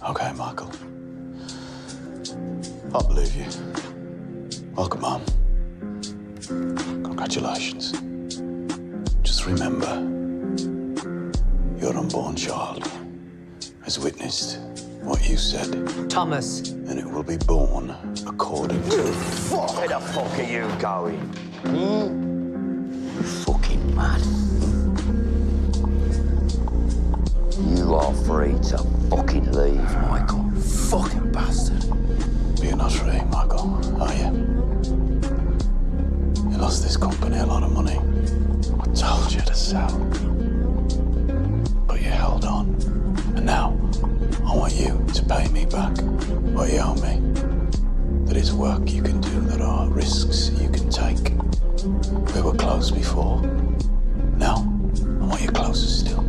Okay, Michael. I believe you. Welcome home. Congratulations. Just remember, your unborn child has witnessed what you said. Thomas. And it will be born according to... Where the fuck are you going? You fucking mad. You are free to fucking leave, Michael. Fucking bastard. But you're not free, Michael, are you? You lost this company a lot of money. I told you to sell. But you held on. And now, I want you to pay me back what you owe me. There is work you can do, there are risks you can take. We were close before. Now, I want you closer still.